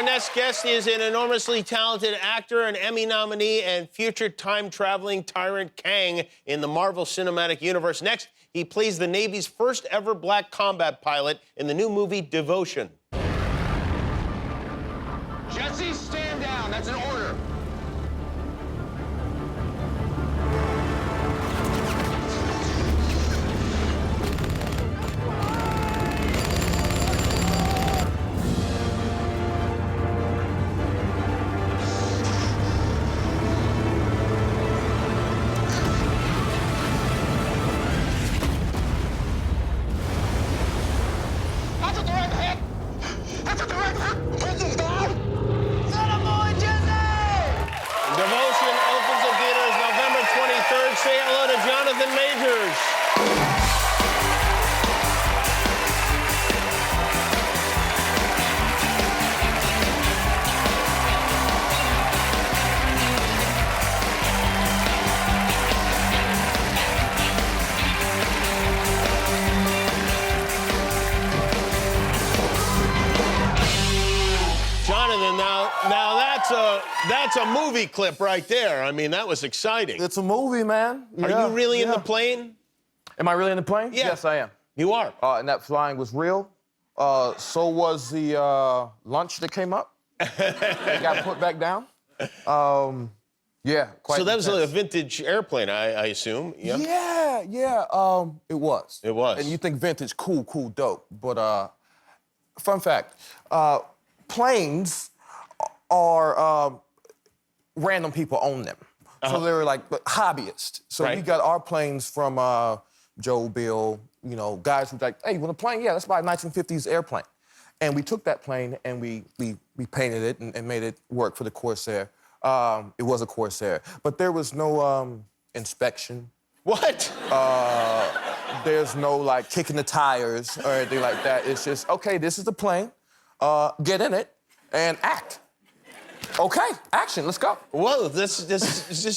Our next guest is an enormously talented actor, an Emmy nominee, and future time-traveling tyrant Kang in the Marvel Cinematic Universe. Next, he plays the Navy's first ever black combat pilot in the new movie Devotion. Jesse, stand down. That's an order. That's a direct hit. That's a direct hit. Hit him down. Devotion opens in theaters November 23rd. Say hello to Jonathan Majors. Jonathan, now that's a movie clip right there. I mean, that was exciting. It's a movie, man. Are you really in the plane? Am I really in the plane? Yeah. Yes, I am. You are. And that flying was real. So was the lunch that came up. It got put back down. Yeah, quite So that was intense. a vintage airplane, I assume. Yeah. Yeah. It was. It was. And you think vintage, cool, dope. But fun fact, planes are random people own them. So they were like hobbyists. So Right. we got our planes from Joe, Bill, you know, guys who like, hey, you want a plane? Yeah, let's buy a 1950s airplane. And we took that plane and we painted it and made it work for the Corsair. It was a Corsair, but there was no inspection. What? There's no like kicking the tires or anything like that. It's just, okay, this is the plane. Get in it and act. Okay, action, let's go. Whoa, this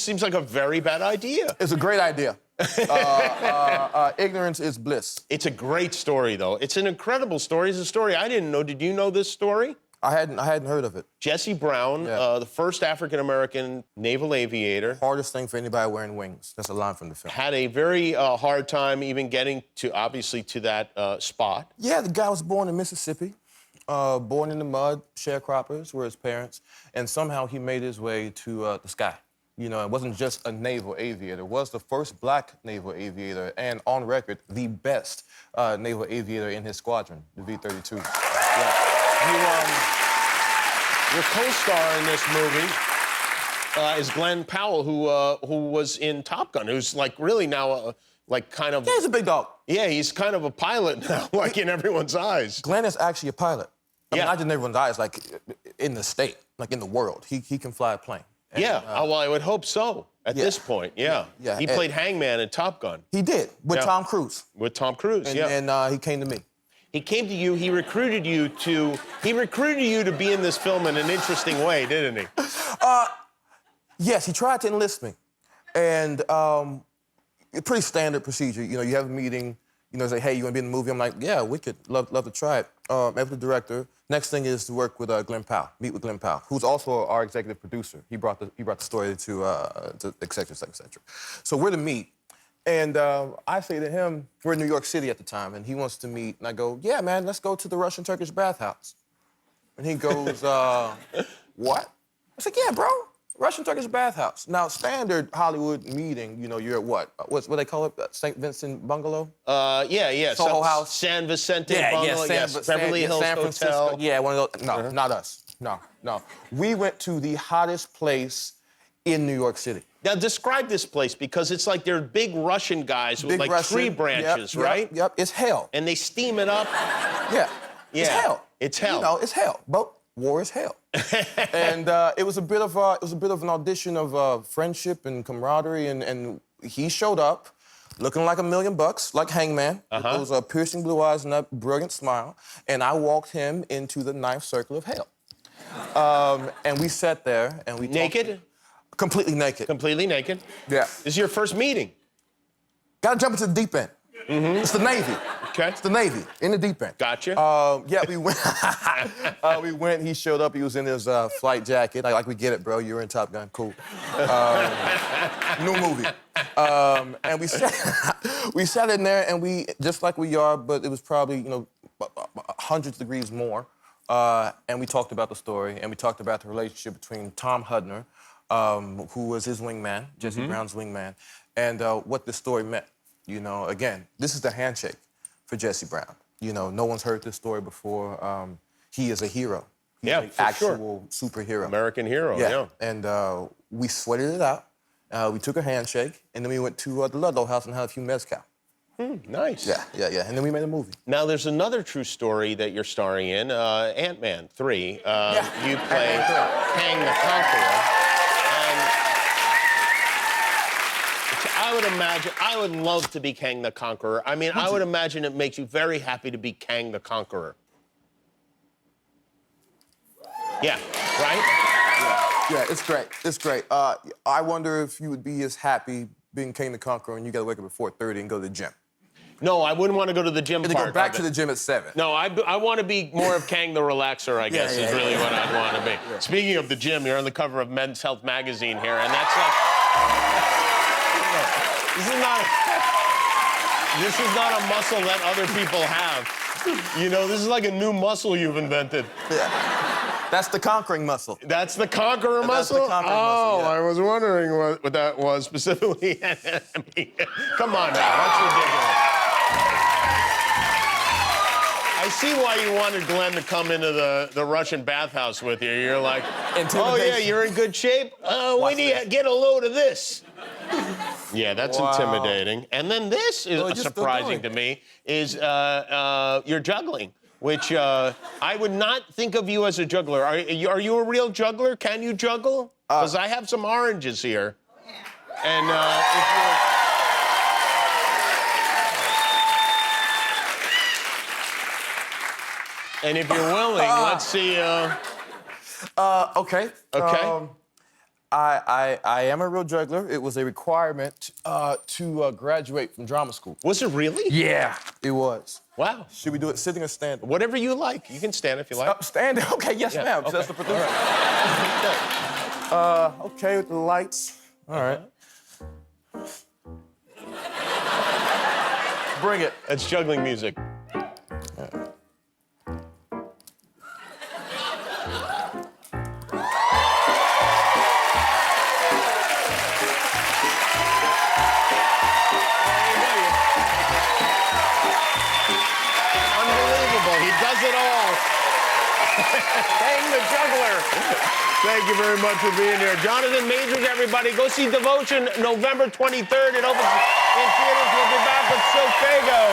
seems like a very bad idea. It's a great idea. Ignorance is bliss. It's a great story, though. It's an incredible story. It's a story I didn't know. Did you know this story? I hadn't heard of it. Jesse Brown, Yeah. the first African-American naval aviator, Hardest thing for anybody wearing wings. That's a line from the film. had a very hard time even getting to, obviously, to that spot. Yeah, the guy was born in Mississippi, born in the mud, sharecroppers were his parents, and somehow he made his way to the sky. You know, it wasn't just a naval aviator. It was the first black naval aviator, and on record, the best naval aviator in his squadron, the V-32. Yeah. Your co-star in this movie is Glen Powell, who was in Top Gun, who's like really now like kind of... Yeah, he's a big dog. Yeah, he's kind of a pilot now, like in everyone's eyes. Glenn is actually a pilot. I mean, Yeah. not just in everyone's eyes, like in the state, like in the world. He can fly a plane. And, Yeah, well, I would hope so at this point, yeah. Yeah, He played Hangman in Top Gun. He did, with Yeah. Tom Cruise. With Tom Cruise, yeah. And he came to me. He came to you, he recruited you to be in this film in an interesting way, didn't he? Yes, he tried to enlist me. And pretty standard procedure. You know, you have a meeting, you know, say, hey, you want to be in the movie? I'm like, yeah, wicked, love to try it. Met with the director. Next thing is to work with Glen Powell, meet with Glen Powell, who's also our executive producer. He brought the story to et cetera, et cetera. So we're to meet. And I say to him, we're in New York City at the time, and he wants to meet. And I go, yeah, man, let's go to the Russian-Turkish bathhouse. And he goes, what? I said, yeah, bro, Russian-Turkish bathhouse. Now, standard Hollywood meeting, you know, you're at what? What they call it? St. Vincent Bungalow? Yeah. Soho House? San Vicente Bungalow, yes. Beverly Hills San Francisco. Hotel. Yeah, one of those. No, not us. No. We went to the hottest place in New York City. Now, describe this place, because it's like they're big Russian guys with Big like tree branches, right? Yep, it's hell. And they steam it up. Yeah. It's Yeah, hell. it's hell. You know, it's hell. But war is hell. And it was a bit of an audition of with camaraderie, and he showed up looking like $1 million, like Hangman, with those piercing blue eyes and that brilliant smile, and I walked him into the ninth circle of hell. And we sat there and we Naked? Completely naked. Completely naked? Yeah. This is your first meeting. Gotta jump into the deep end. It's the Navy. Okay. It's the Navy, in the deep end. Gotcha. Yeah, we went. We went, he showed up, he was in his flight jacket. Like, we get it, bro, you're in Top Gun, cool. New movie. And we sat in there, and we, just like we are, but it was probably, you know, hundreds of degrees more. And we talked about the story, and we talked about the relationship between Tom Hudner, who was his wingman, Jesse Brown's wingman, and what this story meant. You know, again, this is the handshake for Jesse Brown. You know, no one's heard this story before. He is a hero. He's an actual superhero. American hero, yeah. And we sweated it out. We took a handshake, and then we went to the Ludlow house and had a few mezcal. Nice. Yeah. And then we made a movie. Now, there's another true story that you're starring in, Ant-Man 3. You play Kang the Conqueror. I would love to be Kang the Conqueror. I mean, I would imagine it makes you very happy to be Kang the Conqueror. Yeah, right? Yeah, it's great. It's great. I wonder if you would be as happy being Kang the Conqueror and you got to wake up at 4:30 and go to the gym. No, I wouldn't want to go to the gym part. And go back to the gym at 7. No, I want to be more of Kang the Relaxer, I guess, is really what I'd want to be. Yeah. Speaking of the gym, you're on the cover of Men's Health magazine here, and that's like... This is not a muscle that other people have. You know, this is like a new muscle you've invented. Yeah. That's the conquering muscle. That's the conqueror muscle? That's the conquering muscle, yeah. I was wondering what that was specifically. I mean, come on now, that's ridiculous. I see why you wanted Glenn to come into the Russian bathhouse with you. You're like, oh yeah, you're in good shape? We need to get a load of this. Yeah, that's intimidating. And then this is surprising to me, is you're juggling, which I would not think of you as a juggler. Are you a real juggler? Can you juggle? Because I have some oranges here. And if you're willing, let's see. Okay. Okay. I am a real juggler. It was a requirement to graduate from drama school. Was it really? Yeah, it was. Wow. Should we do it sitting or standing? Whatever you like. You can stand if you like. Standing? Okay, yes, ma'am. Okay. That's the producer. Okay, with the lights. All right. Bring it. It's juggling music. Kang the Juggler. Thank you very much for being here. Jonathan Majors, everybody. Go see Devotion November 23rd. It opens in theaters. We'll be back with Silk Fago.